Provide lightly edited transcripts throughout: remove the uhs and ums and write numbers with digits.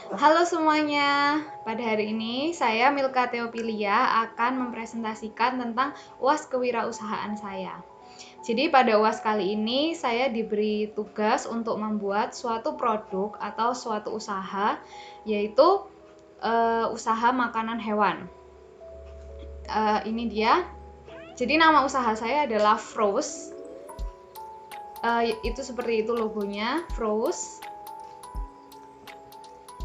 Halo semuanya, pada hari ini saya Milka Theopilia akan mempresentasikan tentang UAS kewirausahaan saya. Jadi pada UAS kali ini saya diberi tugas untuk membuat suatu produk atau suatu usaha, yaitu usaha makanan hewan. Ini dia. Jadi nama usaha saya adalah Froze. Itu seperti itu logonya, Froze.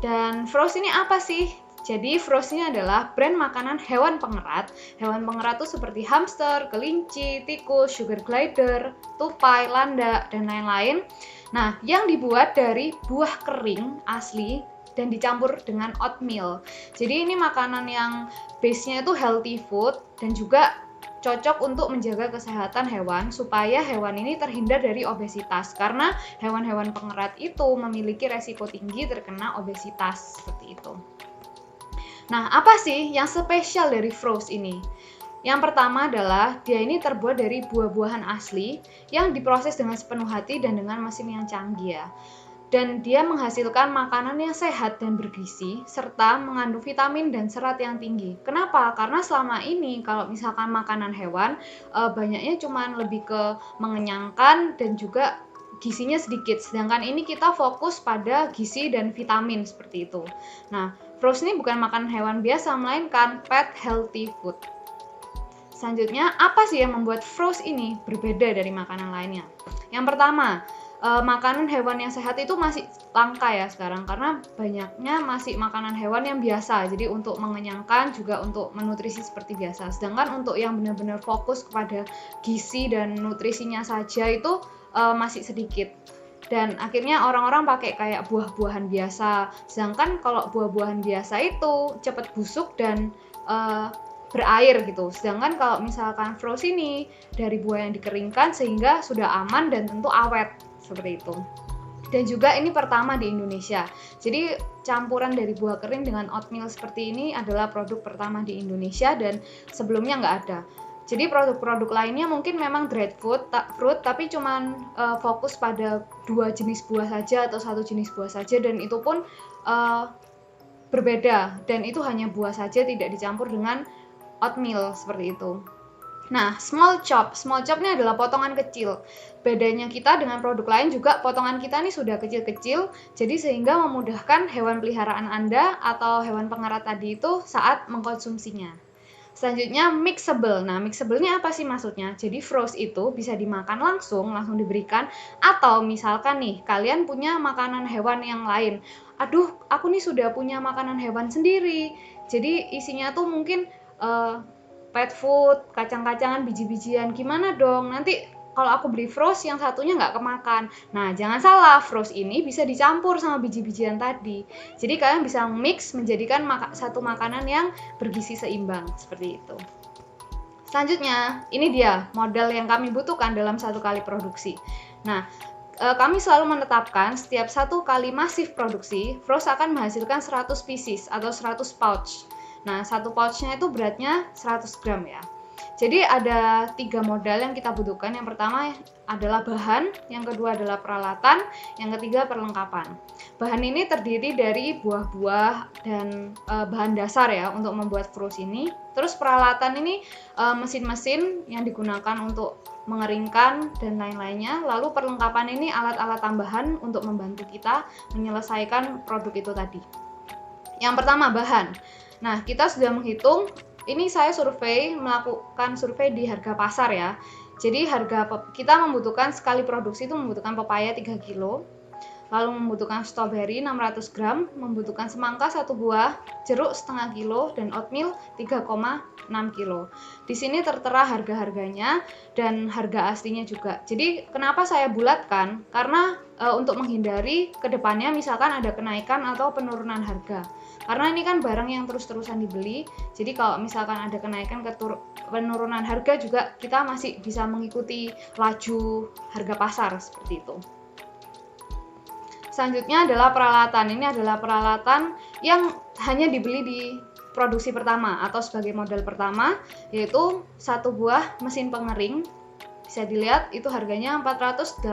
Dan Froze ini apa sih? Jadi Froze ini adalah brand makanan hewan pengerat. Hewan pengerat itu seperti hamster, kelinci, tikus, sugar glider, tupai, landak, dan lain-lain. Nah, yang dibuat dari buah kering asli dan dicampur dengan oatmeal. Jadi ini makanan yang base-nya itu healthy food dan juga cocok untuk menjaga kesehatan hewan supaya hewan ini terhindar dari obesitas, karena hewan-hewan pengerat itu memiliki resiko tinggi terkena obesitas seperti itu. Nah, apa sih yang spesial dari Froze ini? Yang pertama adalah dia ini terbuat dari buah-buahan asli yang diproses dengan sepenuh hati dan dengan mesin yang canggih ya. Dan dia menghasilkan makanan yang sehat dan bergizi, serta mengandung vitamin dan serat yang tinggi. Kenapa? Karena selama ini kalau misalkan makanan hewan, banyaknya cuma lebih ke mengenyangkan dan juga gizinya sedikit. Sedangkan ini kita fokus pada gizi dan vitamin seperti itu. Nah, Froze ini bukan makanan hewan biasa, melainkan pet healthy food. Selanjutnya, apa sih yang membuat Froze ini berbeda dari makanan lainnya? Yang pertama, makanan hewan yang sehat itu masih langka ya sekarang, karena banyaknya masih makanan hewan yang biasa, jadi untuk mengenyangkan juga untuk menutrisi seperti biasa. Sedangkan untuk yang benar-benar fokus kepada gizi dan nutrisinya saja itu masih sedikit. Dan akhirnya orang-orang pakai kayak buah-buahan biasa. Sedangkan kalau buah-buahan biasa itu cepat busuk dan berair gitu. Sedangkan kalau misalkan Froze ini dari buah yang dikeringkan sehingga sudah aman dan tentu awet seperti itu. Dan juga ini pertama di Indonesia. Jadi campuran dari buah kering dengan oatmeal seperti ini adalah produk pertama di Indonesia dan sebelumnya nggak ada. Jadi produk-produk lainnya mungkin memang dried fruit, tapi cuman fokus pada 2 jenis buah saja atau 1 jenis buah saja, dan itu pun berbeda, dan itu hanya buah saja, tidak dicampur dengan oatmeal seperti itu. Nah, small chop ini adalah potongan kecil. Bedanya kita dengan produk lain juga potongan kita ini sudah kecil-kecil, jadi sehingga memudahkan hewan peliharaan Anda atau hewan pengerat tadi itu saat mengkonsumsinya. Selanjutnya mixable. Nah, mixable ini apa sih maksudnya? Jadi Froze itu bisa dimakan langsung diberikan, atau misalkan nih kalian punya makanan hewan yang lain. Aduh, aku nih sudah punya makanan hewan sendiri. Jadi isinya tuh mungkin pet food, kacang-kacangan, biji-bijian. Gimana dong? Nanti kalau aku beli Froze yang satunya nggak kemakan. Nah, jangan salah, Froze ini bisa dicampur sama biji-bijian tadi. Jadi kalian bisa mix menjadikan satu makanan yang bergizi seimbang, seperti itu. Selanjutnya, ini dia modal yang kami butuhkan dalam satu kali produksi. Nah, kami selalu menetapkan setiap satu kali masif produksi, Froze akan menghasilkan 100 pieces atau 100 pouch. Nah, satu pouchnya itu beratnya 100 gram ya. Jadi ada 3 modal yang kita butuhkan. Yang pertama adalah bahan, yang kedua adalah peralatan, yang ketiga perlengkapan. Bahan ini terdiri dari buah-buah dan bahan dasar ya untuk membuat Froze ini. Terus peralatan ini mesin-mesin yang digunakan untuk mengeringkan dan lain-lainnya. Lalu perlengkapan ini alat-alat tambahan untuk membantu kita menyelesaikan produk itu tadi. Yang pertama bahan. Nah, kita sudah menghitung, ini saya melakukan survei di harga pasar ya. Jadi kita membutuhkan sekali produksi itu membutuhkan pepaya 3 kilo, lalu membutuhkan strawberry 600 gram, membutuhkan semangka 1 buah, jeruk setengah kilo, dan oatmeal 3,6 kilo. Di sini tertera harga-harganya dan harga aslinya juga. Jadi kenapa saya bulatkan? Karena untuk menghindari kedepannya misalkan ada kenaikan atau penurunan harga. Karena ini kan barang yang terus-terusan dibeli, jadi kalau misalkan ada kenaikan penurunan harga juga kita masih bisa mengikuti laju harga pasar seperti itu. Selanjutnya adalah peralatan. Ini adalah peralatan yang hanya dibeli di produksi pertama atau sebagai modal pertama, yaitu 1 buah mesin pengering. Di Bisa dilihat itu harganya 487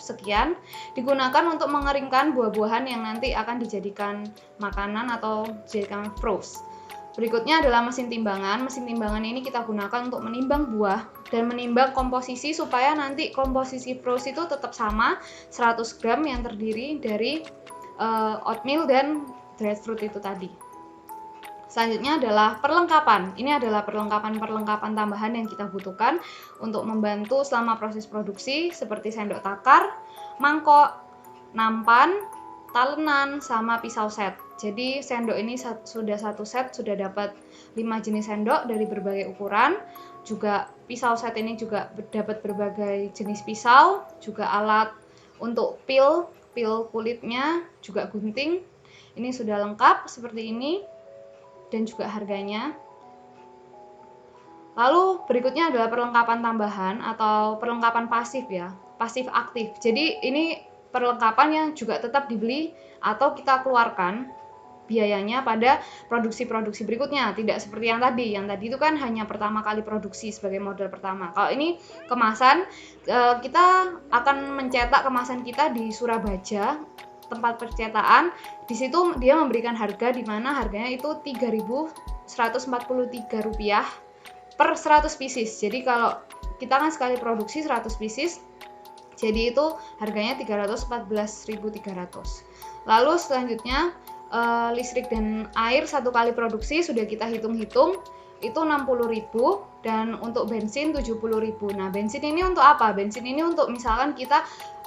sekian, digunakan untuk mengeringkan buah-buahan yang nanti akan dijadikan makanan atau dijadikan frozen. Berikutnya adalah mesin timbangan. Mesin timbangan ini kita gunakan untuk menimbang buah dan menimbang komposisi supaya nanti komposisi frozen itu tetap sama 100 gram yang terdiri dari oatmeal dan dried fruit itu tadi. Selanjutnya adalah perlengkapan. Ini adalah perlengkapan tambahan yang kita butuhkan untuk membantu selama proses produksi seperti sendok takar, mangkok, nampan, talenan, sama pisau set. Jadi sendok ini sudah satu set, sudah dapat 5 jenis sendok dari berbagai ukuran. Juga pisau set ini juga dapat berbagai jenis pisau, juga alat untuk peel kulitnya, juga gunting. Ini sudah lengkap seperti ini. Dan juga harganya. Lalu berikutnya adalah perlengkapan tambahan atau perlengkapan pasif ya, pasif aktif. Jadi ini perlengkapan yang juga tetap dibeli atau kita keluarkan biayanya pada produksi-produksi berikutnya, tidak seperti yang tadi. Yang tadi itu kan hanya pertama kali produksi sebagai modal pertama. Kalau ini kemasan, kita akan mencetak kemasan kita di Surabaya, tempat percetakan. Di situ dia memberikan harga di mana harganya itu Rp3.143 per 100 pieces. Jadi kalau kita kan sekali produksi 100 pieces, jadi itu harganya 314.300. Lalu selanjutnya listrik dan air satu kali produksi sudah kita hitung-hitung itu 60.000 dan untuk bensin 70.000. Nah, bensin ini untuk apa? Bensin ini untuk misalkan kita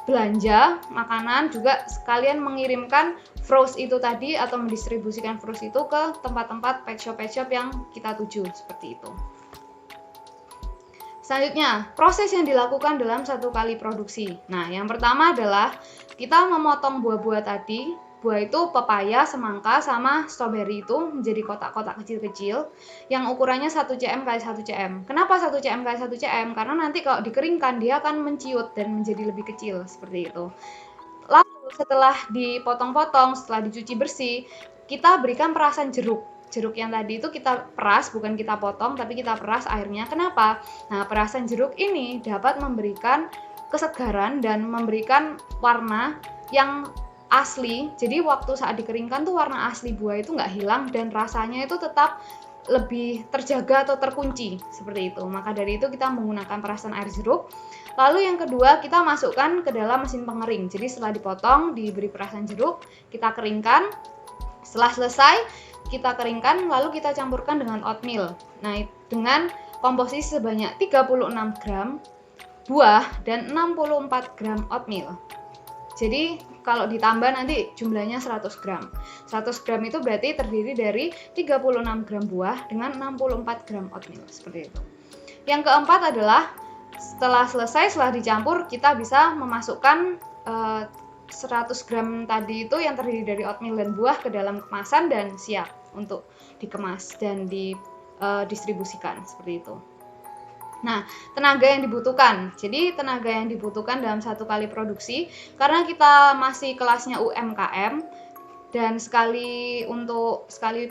belanja makanan, juga sekalian mengirimkan frozen itu tadi atau mendistribusikan frozen itu ke tempat-tempat pet shop yang kita tuju, seperti itu. Selanjutnya, proses yang dilakukan dalam satu kali produksi. Nah, yang pertama adalah kita memotong buah-buah tadi. Buah itu pepaya, semangka, sama stroberi itu menjadi kotak-kotak kecil-kecil yang ukurannya 1 cm x 1 cm. Kenapa 1 cm x 1 cm? Karena nanti kalau dikeringkan dia akan menciut dan menjadi lebih kecil seperti itu. Lalu setelah dipotong-potong, setelah dicuci bersih, kita berikan perasan jeruk. Jeruk yang tadi itu kita peras, bukan kita potong, tapi kita peras airnya. Kenapa? Nah, perasan jeruk ini dapat memberikan kesegaran dan memberikan warna yang asli. Jadi waktu saat dikeringkan tuh warna asli buah itu nggak hilang dan rasanya itu tetap lebih terjaga atau terkunci seperti itu. Maka dari itu kita menggunakan perasan air jeruk. Lalu yang kedua, kita masukkan ke dalam mesin pengering. Jadi setelah dipotong, diberi perasan jeruk, kita keringkan. Setelah selesai, kita keringkan, lalu kita campurkan dengan oatmeal. Nah, dengan komposisi sebanyak 36 gram buah dan 64 gram oatmeal. Jadi kalau ditambah nanti jumlahnya 100 gram. 100 gram itu berarti terdiri dari 36 gram buah dengan 64 gram oatmeal, seperti itu. Yang keempat adalah setelah dicampur, kita bisa memasukkan 100 gram tadi itu yang terdiri dari oatmeal dan buah ke dalam kemasan dan siap untuk dikemas dan didistribusikan, seperti itu. Nah, tenaga yang dibutuhkan. Jadi, tenaga yang dibutuhkan dalam satu kali produksi, karena kita masih kelasnya UMKM, dan sekali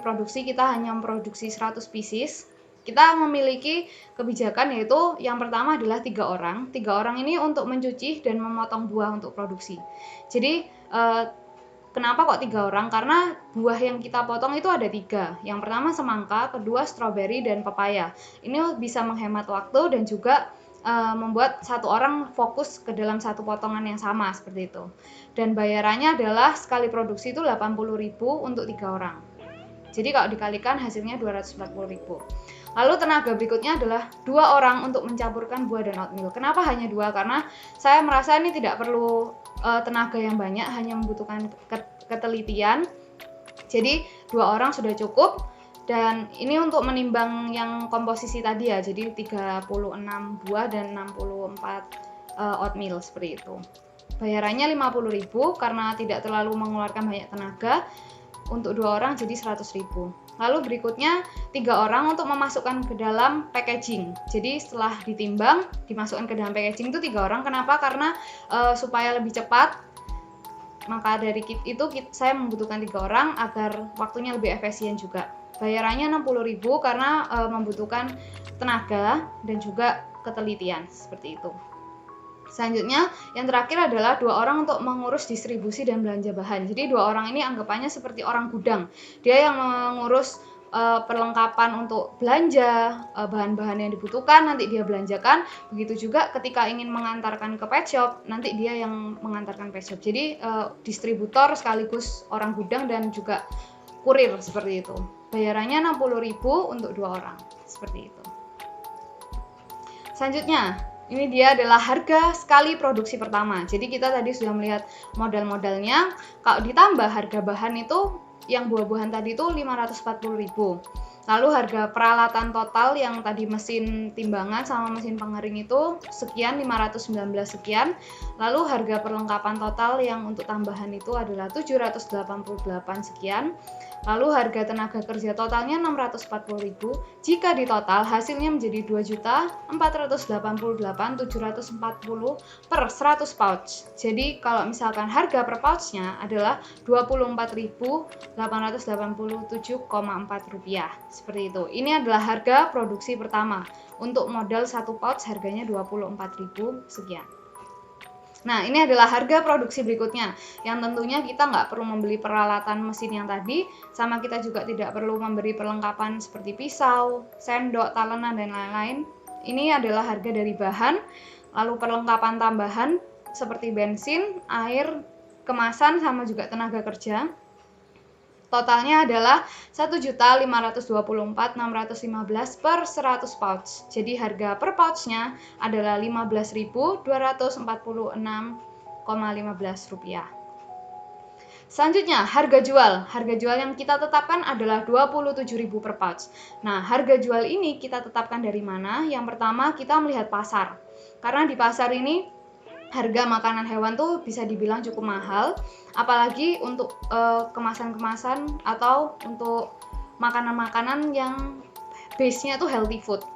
produksi kita hanya memproduksi 100 pieces, kita memiliki kebijakan yaitu yang pertama adalah 3 orang. 3 orang ini untuk mencuci dan memotong buah untuk produksi. Jadi, kenapa kok 3 orang? Karena buah yang kita potong itu ada 3. Yang pertama semangka, kedua stroberi, dan pepaya. Ini bisa menghemat waktu dan juga membuat satu orang fokus ke dalam satu potongan yang sama, seperti itu. Dan bayarannya adalah sekali produksi itu 80.000 untuk 3 orang. Jadi kalau dikalikan hasilnya 240.000. Lalu tenaga berikutnya adalah 2 orang untuk mencampurkan buah dan oatmeal. Kenapa hanya 2? Karena saya merasa ini tidak perlu tenaga yang banyak, hanya membutuhkan ketelitian. Jadi 2 orang sudah cukup. Dan ini untuk menimbang yang komposisi tadi ya. Jadi 36 buah dan 64 oatmeal, seperti itu. Bayarannya 50.000 karena tidak terlalu mengeluarkan banyak tenaga. Untuk 2 orang jadi 100.000. Lalu berikutnya 3 orang untuk memasukkan ke dalam packaging. Jadi setelah ditimbang, dimasukkan ke dalam packaging itu 3 orang. Kenapa? Karena supaya lebih cepat. Maka dari itu saya membutuhkan 3 orang agar waktunya lebih efisien juga. Bayarannya 60.000 karena membutuhkan tenaga dan juga ketelitian, seperti itu. Selanjutnya, yang terakhir adalah 2 orang untuk mengurus distribusi dan belanja bahan. Jadi 2 orang ini anggapannya seperti orang gudang. Dia yang mengurus perlengkapan untuk belanja, bahan-bahan yang dibutuhkan nanti dia belanjakan. Begitu juga ketika ingin mengantarkan ke pet shop, nanti dia yang mengantarkan pet shop. Jadi distributor sekaligus orang gudang dan juga kurir, seperti itu. Bayarannya 60.000 untuk 2 orang, seperti itu. Selanjutnya, ini dia adalah harga sekali produksi pertama. Jadi kita tadi sudah melihat modal-modalnya. Kalau ditambah harga bahan itu, yang buah-buahan tadi itu 540.000. Lalu harga peralatan total yang tadi mesin timbangan sama mesin pengering itu sekian, 519 sekian. Lalu harga perlengkapan total yang untuk tambahan itu adalah 788 sekian. Lalu harga tenaga kerja totalnya 640.000. Jika ditotal hasilnya menjadi 2.488.740 per 100 pouch. Jadi kalau misalkan harga per pouchnya adalah 24.887,4 rupiah. Seperti itu. Ini adalah harga produksi pertama. Untuk modal 1 pouch harganya 24.000 sekian. Nah, ini adalah harga produksi berikutnya, yang tentunya kita nggak perlu membeli peralatan mesin yang tadi, sama kita juga tidak perlu memberi perlengkapan seperti pisau, sendok, talenan, dan lain-lain. Ini adalah harga dari bahan, lalu perlengkapan tambahan seperti bensin, air, kemasan, sama juga tenaga kerja. Totalnya adalah 1.524.615 per 100 pouch. Jadi harga per pouchnya adalah 15.246,15 rupiah. Selanjutnya, harga jual. Harga jual yang kita tetapkan adalah 27.000 per pouch. Nah, harga jual ini kita tetapkan dari mana? Yang pertama, kita melihat pasar. Karena di pasar ini harga makanan hewan tuh bisa dibilang cukup mahal, apalagi untuk kemasan-kemasan atau untuk makanan-makanan yang base-nya tuh healthy food.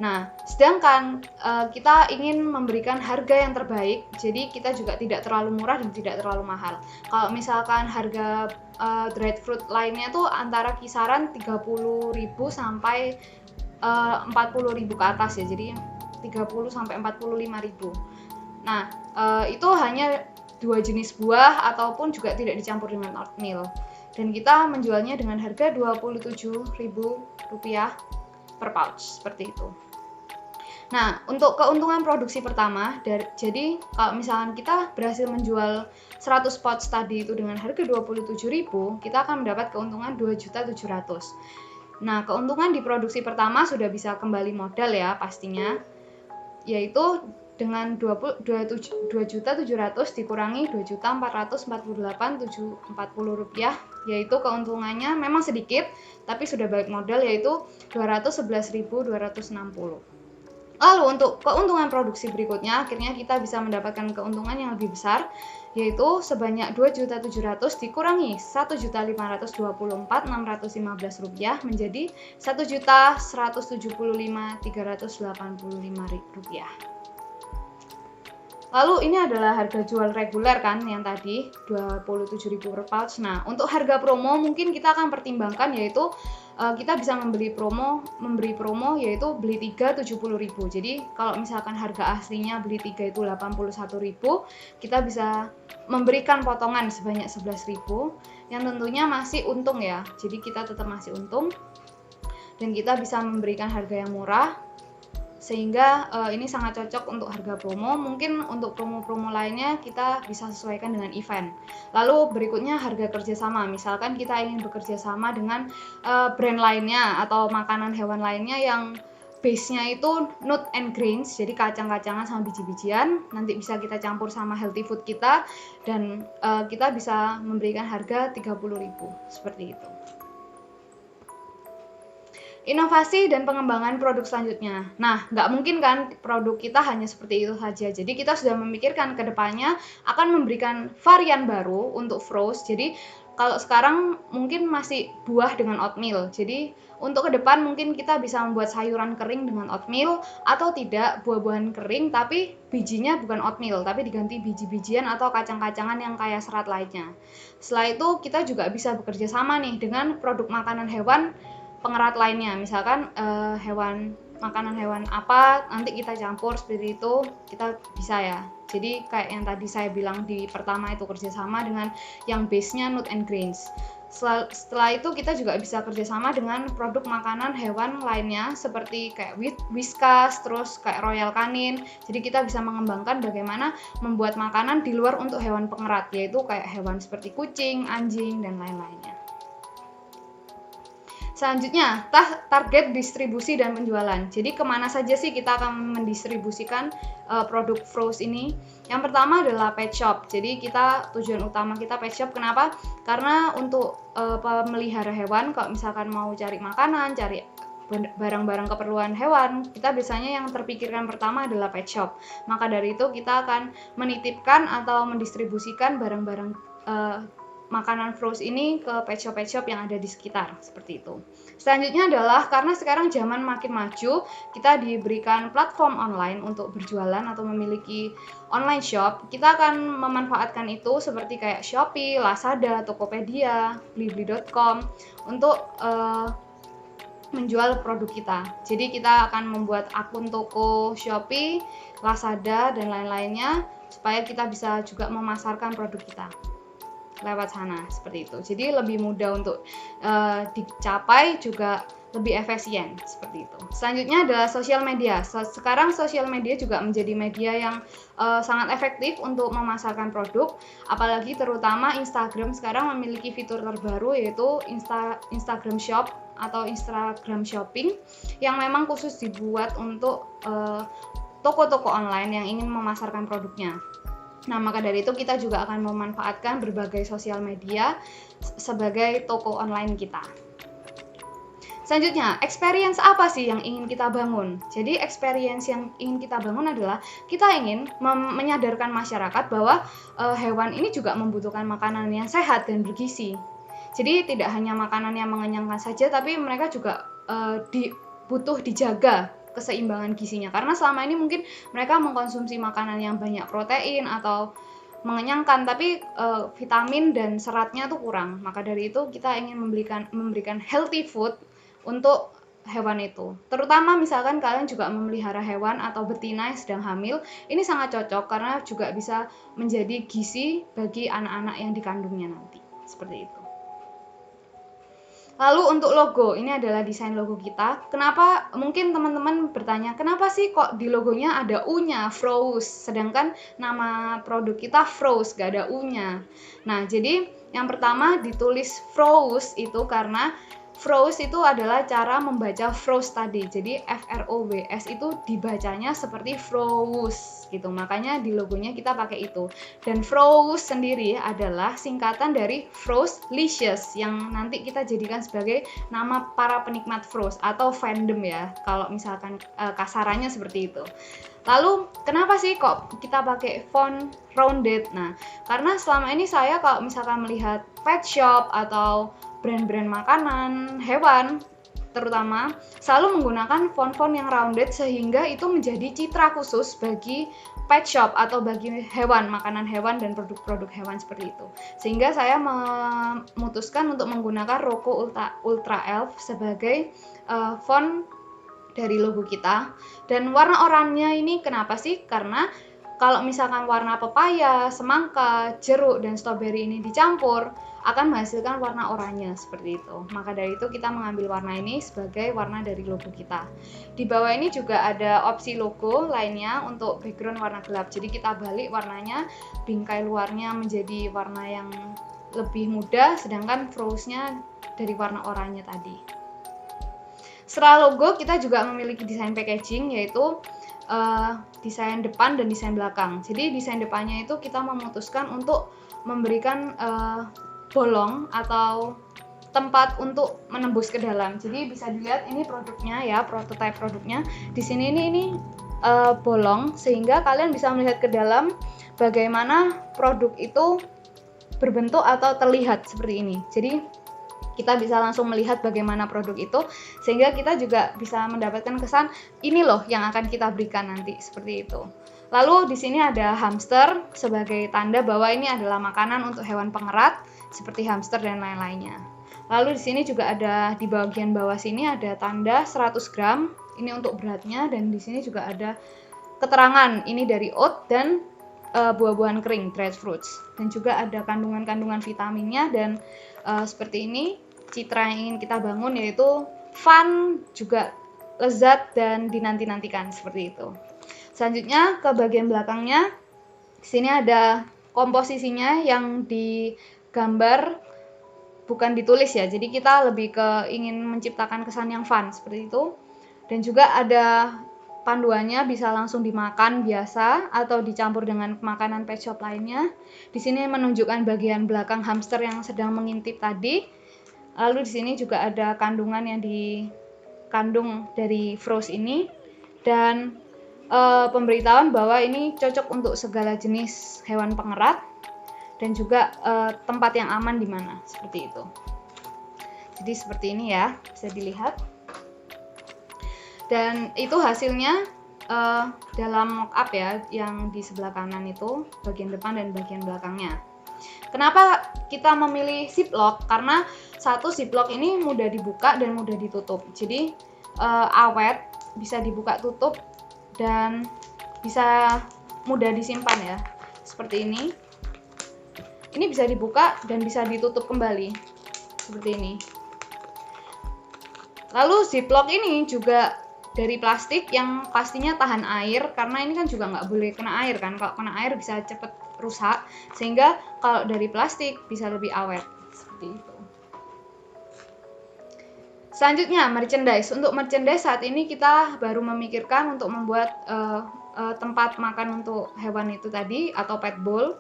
Nah, sedangkan kita ingin memberikan harga yang terbaik, jadi kita juga tidak terlalu murah dan tidak terlalu mahal. Kalau misalkan harga dried fruit lainnya tuh antara kisaran 30.000 sampai 40.000 ke atas ya, jadi 30 sampai 45.000. Nah, itu hanya 2 jenis buah ataupun juga tidak dicampur dengan oatmeal. Dan kita menjualnya dengan harga Rp27.000 per pouch, seperti itu. Nah, untuk keuntungan produksi pertama, jadi kalau misalkan kita berhasil menjual 100 pouch tadi itu dengan harga 27.000, kita akan mendapat keuntungan 2.700.000. Nah, keuntungan di produksi pertama sudah bisa kembali modal ya pastinya, yaitu dengan 2.700.000 dikurangi 2.448.740 rupiah, yaitu keuntungannya memang sedikit, tapi sudah balik modal yaitu 211.260. Lalu untuk keuntungan produksi berikutnya, akhirnya kita bisa mendapatkan keuntungan yang lebih besar, yaitu sebanyak 2.700.000 dikurangi 1.524.615 rupiah menjadi 1.175.385 rupiah. Lalu ini adalah harga jual reguler kan yang tadi 27.000 per pouch. Nah, untuk harga promo mungkin kita akan pertimbangkan yaitu kita bisa memberi promo yaitu beli 3 70.000. Jadi kalau misalkan harga aslinya beli 3 itu 81.000, kita bisa memberikan potongan sebanyak 11.000 yang tentunya masih untung ya. Jadi kita tetap masih untung dan kita bisa memberikan harga yang murah, sehingga ini sangat cocok untuk harga promo. Mungkin untuk promo-promo lainnya kita bisa sesuaikan dengan event. Lalu berikutnya harga kerjasama. Misalkan kita ingin bekerja sama dengan brand lainnya atau makanan hewan lainnya yang base-nya itu nut and grains, jadi kacang-kacangan sama biji-bijian. Nanti bisa kita campur sama healthy food kita dan kita bisa memberikan harga 30.000 seperti itu. Inovasi dan pengembangan produk selanjutnya. Nah, nggak mungkin kan produk kita hanya seperti itu saja. Jadi kita sudah memikirkan ke depannya akan memberikan varian baru untuk frozen. Jadi kalau sekarang mungkin masih buah dengan oatmeal. Jadi untuk ke depan mungkin kita bisa membuat sayuran kering dengan oatmeal atau tidak buah-buahan kering tapi bijinya bukan oatmeal tapi diganti biji-bijian atau kacang-kacangan yang kaya serat lainnya. Setelah itu kita juga bisa bekerja sama nih dengan produk makanan hewan pengerat lainnya, misalkan hewan makanan hewan apa, nanti kita campur seperti itu, kita bisa ya. Jadi kayak yang tadi saya bilang di pertama itu kerjasama dengan yang base-nya nut and grains. Setelah itu kita juga bisa kerjasama dengan produk makanan hewan lainnya seperti kayak Whiskas, terus kayak Royal Canin. Jadi kita bisa mengembangkan bagaimana membuat makanan di luar untuk hewan pengerat, yaitu kayak hewan seperti kucing, anjing, dan lain-lainnya. Selanjutnya, target distribusi dan penjualan. Jadi kemana saja sih kita akan mendistribusikan produk Froze ini? Yang pertama adalah pet shop. Jadi tujuan utama kita pet shop. Kenapa? Karena untuk pemelihara hewan, kalau misalkan mau cari makanan, cari barang-barang keperluan hewan, kita biasanya yang terpikirkan pertama adalah pet shop. Maka dari itu kita akan menitipkan atau mendistribusikan barang-barang makanan Froze ini ke pet shop yang ada di sekitar, seperti itu. Selanjutnya adalah karena sekarang zaman makin maju, kita diberikan platform online untuk berjualan atau memiliki online shop. Kita akan memanfaatkan itu seperti kayak Shopee, Lazada, Tokopedia, Blibli.com untuk menjual produk kita. Jadi kita akan membuat akun toko Shopee, Lazada, dan lain-lainnya supaya kita bisa juga memasarkan produk kita lewat sana, seperti itu. Jadi lebih mudah untuk dicapai, juga lebih efisien, seperti itu. Selanjutnya adalah sosial media. Sekarang sosial media juga menjadi media yang sangat efektif untuk memasarkan produk, apalagi terutama Instagram sekarang memiliki fitur terbaru yaitu Instagram Shop atau Instagram Shopping yang memang khusus dibuat untuk toko-toko online yang ingin memasarkan produknya. Nah, maka dari itu kita juga akan memanfaatkan berbagai sosial media sebagai toko online kita. Selanjutnya, experience apa sih yang ingin kita bangun? Jadi, experience yang ingin kita bangun adalah kita ingin menyadarkan masyarakat bahwa hewan ini juga membutuhkan makanan yang sehat dan bergizi. Jadi, tidak hanya makanan yang mengenyangkan saja, tapi mereka juga butuh dijaga keseimbangan gizinya, karena selama ini mungkin mereka mengkonsumsi makanan yang banyak protein atau mengenyangkan, tapi vitamin dan seratnya tuh kurang. Maka dari itu kita ingin memberikan healthy food untuk hewan itu. Terutama misalkan kalian juga memelihara hewan atau betina yang sedang hamil, ini sangat cocok karena juga bisa menjadi gizi bagi anak-anak yang dikandungnya nanti. Seperti itu. Lalu untuk logo, ini adalah desain logo kita. Kenapa? Mungkin teman-teman bertanya, kenapa sih kok di logonya ada U-nya, Froze, sedangkan nama produk kita Froze, gak ada U-nya. Nah, jadi yang pertama ditulis Froze itu karena Froze itu adalah cara membaca Froze tadi. Jadi F-R-O-W-S itu dibacanya seperti Froze gitu. Makanya di logonya kita pakai itu. Dan Froze sendiri adalah singkatan dari Frozelicious yang nanti kita jadikan sebagai nama para penikmat Froze atau fandom ya. Kalau misalkan kasarannya seperti itu. Lalu kenapa sih kok kita pakai font rounded? Nah, karena selama ini saya kalau misalkan melihat pet shop atau brand-brand makanan hewan terutama selalu menggunakan font-font yang rounded sehingga itu menjadi citra khusus bagi pet shop atau bagi hewan, makanan hewan dan produk-produk hewan seperti itu. Sehingga saya memutuskan untuk menggunakan Rocco Ultra Elf sebagai font dari logo kita. Dan warna oranye ini kenapa sih? Karena kalau misalkan warna pepaya, semangka, jeruk, dan stroberi ini dicampur, akan menghasilkan warna oranye seperti itu. Maka dari itu kita mengambil warna ini sebagai warna dari logo kita. Di bawah ini juga ada opsi logo lainnya untuk background warna gelap. Jadi kita balik warnanya, bingkai luarnya menjadi warna yang lebih muda, sedangkan Froze-nya dari warna oranye tadi. Setelah logo, kita juga memiliki desain packaging, yaitu desain depan dan desain belakang. Jadi desain depannya itu kita memutuskan untuk memberikan bolong atau tempat untuk menembus ke dalam. Jadi bisa dilihat ini produknya ya, prototype produknya. Di sini ini bolong sehingga kalian bisa melihat ke dalam bagaimana produk itu berbentuk atau terlihat seperti ini. Jadi kita bisa langsung melihat bagaimana produk itu sehingga kita juga bisa mendapatkan kesan ini loh yang akan kita berikan nanti seperti itu. Lalu di sini ada hamster sebagai tanda bahwa ini adalah makanan untuk hewan pengerat seperti hamster dan lain-lainnya. Lalu di sini juga ada di bagian bawah sini ada tanda 100 gram ini untuk beratnya, dan di sini juga ada keterangan ini dari oat dan buah-buahan kering, dried fruits, dan juga ada kandungan-kandungan vitaminnya. Dan seperti ini citra yang ingin kita bangun, yaitu fun, juga lezat dan dinanti-nantikan, seperti itu. Selanjutnya ke bagian belakangnya, di sini ada komposisinya yang digambar, bukan ditulis ya, jadi kita lebih ke ingin menciptakan kesan yang fun seperti itu. Dan juga ada panduannya, bisa langsung dimakan biasa atau dicampur dengan makanan pet shop lainnya. Di sini menunjukkan bagian belakang hamster yang sedang mengintip tadi. Lalu di sini juga ada kandungan yang dikandung dari Frost ini, dan pemberitahuan bahwa ini cocok untuk segala jenis hewan pengerat, dan juga tempat yang aman di mana, seperti itu. Jadi seperti ini ya, bisa dilihat. Dan itu hasilnya dalam mockup ya, yang di sebelah kanan itu bagian depan dan bagian belakangnya. Kenapa kita memilih ziplock? Karena satu, ziplock ini mudah dibuka dan mudah ditutup, jadi awet, bisa dibuka tutup dan bisa mudah disimpan ya, seperti ini. Ini bisa dibuka dan bisa ditutup kembali seperti ini. Lalu ziplock ini juga dari plastik yang pastinya tahan air, karena ini kan juga nggak boleh kena air kan, kalau kena air bisa cepet rusak, sehingga kalau dari plastik bisa lebih awet, seperti itu. Selanjutnya merchandise. Untuk merchandise saat ini kita baru memikirkan untuk membuat tempat makan untuk hewan itu tadi, atau pet bowl.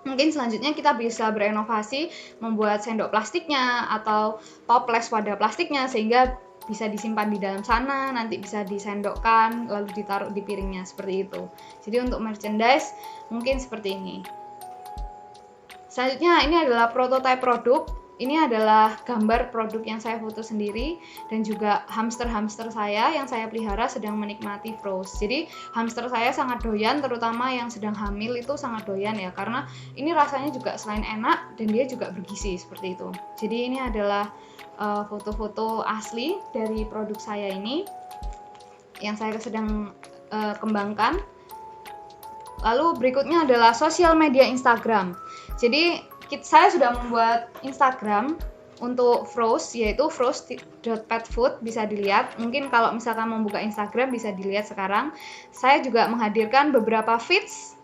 Mungkin selanjutnya kita bisa berinovasi membuat sendok plastiknya atau toples wadah plastiknya, sehingga bisa disimpan di dalam sana, nanti bisa disendokkan lalu ditaruh di piringnya, seperti itu. Jadi untuk merchandise mungkin seperti ini. Selanjutnya ini adalah prototipe produk. Ini adalah gambar produk yang saya foto sendiri, dan juga hamster-hamster saya yang saya pelihara sedang menikmati Frost. Jadi hamster saya sangat doyan, terutama yang sedang hamil itu sangat doyan ya, karena ini rasanya juga selain enak dan dia juga bergizi, seperti itu. Jadi ini adalah foto-foto asli dari produk saya ini yang saya sedang kembangkan. Lalu berikutnya adalah sosial media Instagram. Jadi saya sudah membuat Instagram untuk Frost, yaitu frost.petfood, bisa dilihat. Mungkin kalau misalkan membuka Instagram bisa dilihat sekarang. Saya juga menghadirkan beberapa feeds,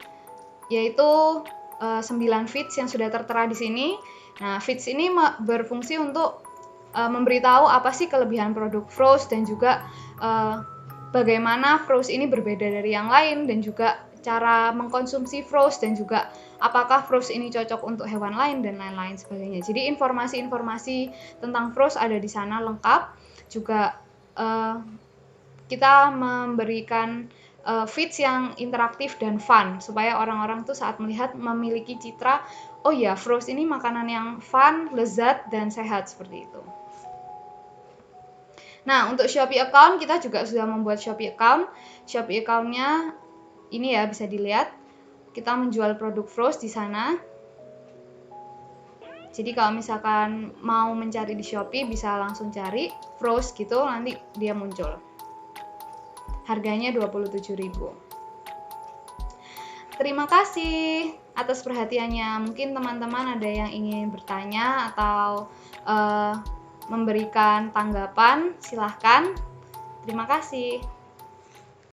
yaitu 9 feeds yang sudah tertera di sini. Nah, feeds ini berfungsi untuk memberitahu apa sih kelebihan produk Frost, dan juga bagaimana Frost ini berbeda dari yang lain, dan juga cara mengkonsumsi Frost, dan juga apakah Frost ini cocok untuk hewan lain, dan lain-lain sebagainya. Jadi informasi-informasi tentang Frost ada di sana lengkap. Juga kita memberikan feeds yang interaktif dan fun, supaya orang-orang tuh saat melihat memiliki citra, oh ya, Frost ini makanan yang fun, lezat, dan sehat, seperti itu. Nah, untuk Shopee account kita juga sudah membuat Shopee account. Shopee account-nya ini ya, bisa dilihat. Kita menjual produk Frost di sana. Jadi kalau misalkan mau mencari di Shopee bisa langsung cari Frost gitu, nanti dia muncul. Harganya 27.000. Terima kasih atas perhatiannya. Mungkin teman-teman ada yang ingin bertanya atau memberikan tanggapan, silahkan. Terima kasih.